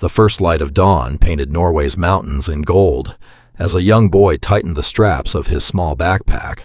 The first light of dawn painted Norway's mountains in gold as a young boy tightened the straps of his small backpack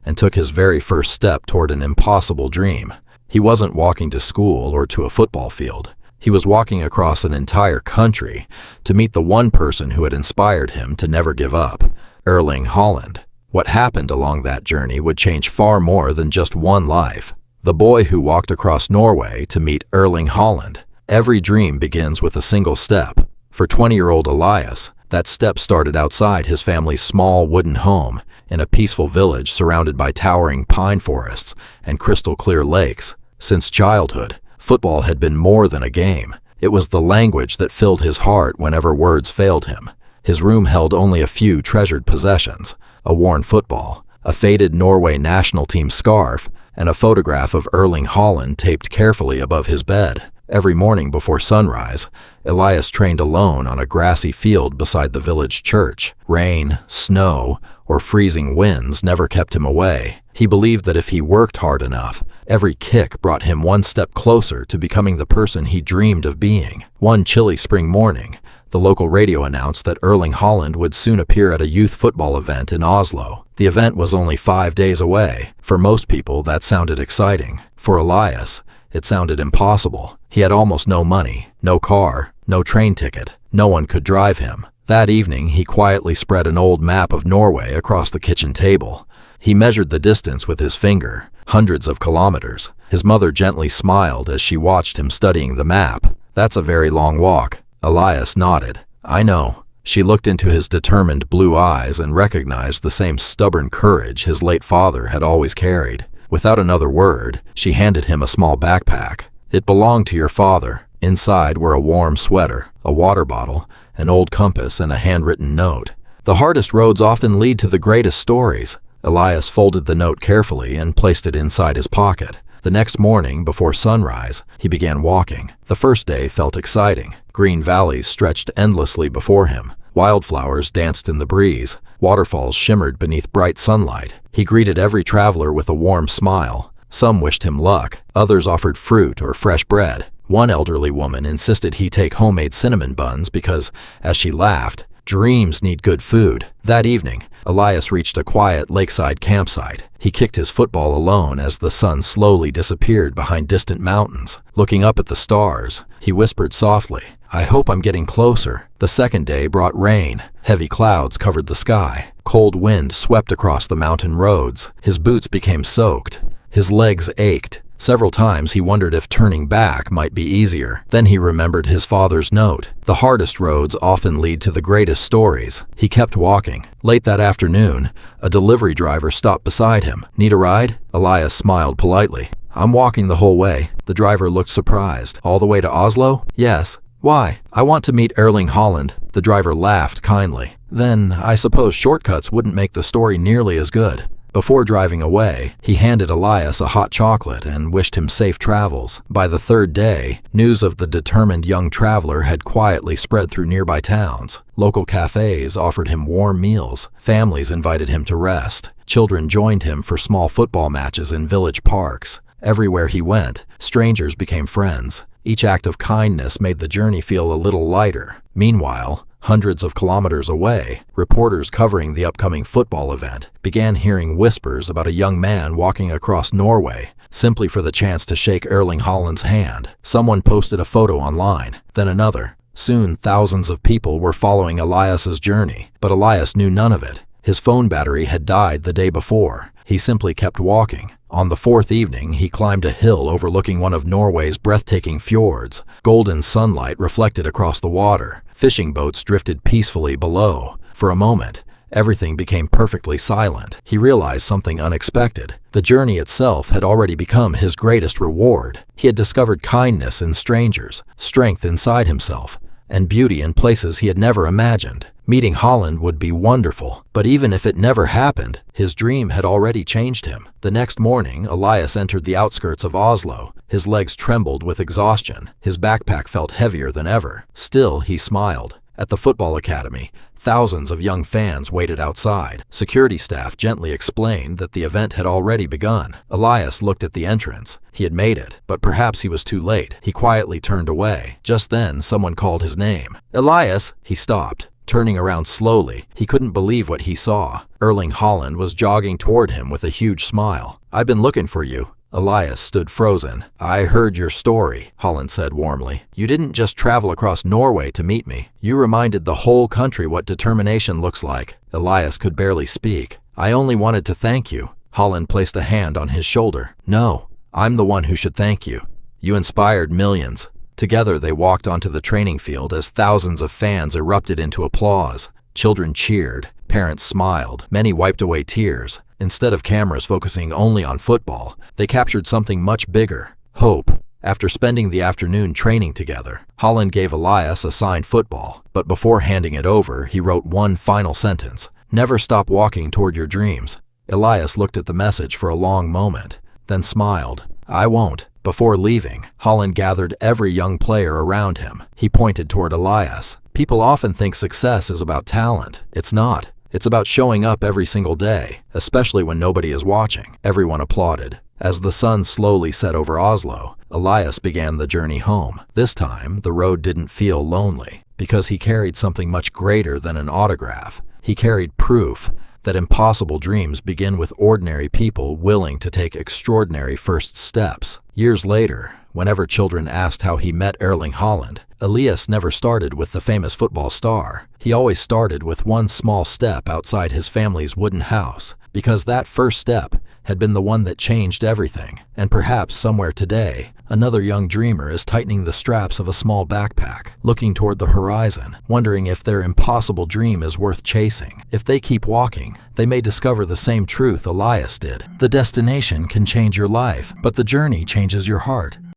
and took his very first step toward an impossible dream. He wasn't walking to school or to a football field. He was walking across an entire country to meet the one person who had inspired him to never give up, Erling Haaland. What happened along that journey would change far more than just one life. The boy who walked across Norway to meet Erling Haaland. Every dream begins with a single step. For 20-year-old Elias, that step started outside his family's small wooden home in a peaceful village surrounded by towering pine forests and crystal-clear lakes. Since childhood, football had been more than a game. It was the language that filled his heart whenever words failed him. His room held only a few treasured possessions: a worn football, a faded Norway national team scarf, and a photograph of Erling Haaland taped carefully above his bed. Every morning before sunrise, Elias trained alone on a grassy field beside the village church. Rain, snow, or freezing winds never kept him away. He believed that if he worked hard enough, every kick brought him one step closer to becoming the person he dreamed of being. One chilly spring morning, the local radio announced that Erling Haaland would soon appear at a youth football event in Oslo. The event was only 5 days away. For most people, that sounded exciting. For Elias, it sounded impossible. He had almost no money, no car, no train ticket. No one could drive him. That evening, he quietly spread an old map of Norway across the kitchen table. He measured the distance with his finger, hundreds of kilometers. His mother gently smiled as she watched him studying the map. "That's a very long walk." Elias nodded. "I know." She looked into his determined blue eyes and recognized the same stubborn courage his late father had always carried. Without another word, she handed him a small backpack. "It belonged to your father." Inside were a warm sweater, a water bottle, an old compass, and a handwritten note. "The hardest roads often lead to the greatest stories." Elias folded the note carefully and placed it inside his pocket. The next morning, before sunrise, he began walking. The first day felt exciting. Green valleys stretched endlessly before him. Wildflowers danced in the breeze. Waterfalls shimmered beneath bright sunlight. He greeted every traveler with a warm smile. Some wished him luck. Others offered fruit or fresh bread. One elderly woman insisted he take homemade cinnamon buns because, as she laughed, dreams need good food. That evening, Elias reached a quiet lakeside campsite. He kicked his football alone as the sun slowly disappeared behind distant mountains. Looking up at the stars, he whispered softly, "I hope I'm getting closer." The second day brought rain. Heavy clouds covered the sky. Cold wind swept across the mountain roads. His boots became soaked. His legs ached. Several times he wondered if turning back might be easier. Then he remembered his father's note. The hardest roads often lead to the greatest stories. He kept walking. Late that afternoon, a delivery driver stopped beside him. "Need a ride?" Elias smiled politely. "I'm walking the whole way." The driver looked surprised. "All the way to Oslo?" "Yes." "Why?" "I want to meet Erling Haaland." The driver laughed kindly. "Then I suppose shortcuts wouldn't make the story nearly as good." Before driving away, he handed Elias a hot chocolate and wished him safe travels. By the third day, news of the determined young traveler had quietly spread through nearby towns. Local cafes offered him warm meals. Families invited him to rest. Children joined him for small football matches in village parks. Everywhere he went, strangers became friends. Each act of kindness made the journey feel a little lighter. Meanwhile, hundreds of kilometers away, reporters covering the upcoming football event began hearing whispers about a young man walking across Norway simply for the chance to shake Erling Haaland's hand. Someone posted a photo online, then another. Soon, thousands of people were following Elias's journey, but Elias knew none of it. His phone battery had died the day before. He simply kept walking. On the fourth evening, he climbed a hill overlooking one of Norway's breathtaking fjords. Golden sunlight reflected across the water. Fishing boats drifted peacefully below. For a moment, everything became perfectly silent. He realized something unexpected. The journey itself had already become his greatest reward. He had discovered kindness in strangers, strength inside himself, and beauty in places he had never imagined. Meeting Haaland would be wonderful, but even if it never happened, his dream had already changed him. The next morning, Elias entered the outskirts of Oslo. His legs trembled with exhaustion. His backpack felt heavier than ever. Still, he smiled. At the football academy, Thousands of young fans waited outside. Security staff gently explained that the event had already begun. Elias looked at the entrance. He had made it, but perhaps he was too late. He quietly turned away. Just then, someone called his name. "Elias!" He stopped. Turning around slowly, he couldn't believe what he saw. Erling Haaland was jogging toward him with a huge smile. "I've been looking for you." Elias stood frozen. "I heard your story," Haaland said warmly. "You didn't just travel across Norway to meet me. You reminded the whole country what determination looks like." Elias could barely speak. "I only wanted to thank you." Haaland placed a hand on his shoulder. "No, I'm the one who should thank you. You inspired millions." Together they walked onto the training field as thousands of fans erupted into applause. Children cheered. Parents smiled. Many wiped away tears. Instead of cameras focusing only on football, they captured something much bigger: hope. After spending the afternoon training together, Haaland gave Elias a signed football, but before handing it over, he wrote one final sentence: "Never stop walking toward your dreams." Elias looked at the message for a long moment, then smiled. "I won't." Before leaving, Haaland gathered every young player around him. He pointed toward Elias. "People often think success is about talent. It's not. It's about showing up every single day, especially when nobody is watching." Everyone applauded. As the sun slowly set over Oslo, Elias began the journey home. This time, the road didn't feel lonely, because he carried something much greater than an autograph. He carried proof that impossible dreams begin with ordinary people willing to take extraordinary first steps. Years later, whenever children asked how he met Erling Haaland, Elias never started with the famous football star. He always started with one small step outside his family's wooden house, because that first step had been the one that changed everything. And perhaps somewhere today, another young dreamer is tightening the straps of a small backpack, looking toward the horizon, wondering if their impossible dream is worth chasing. If they keep walking, they may discover the same truth Elias did. The destination can change your life, but the journey changes your heart.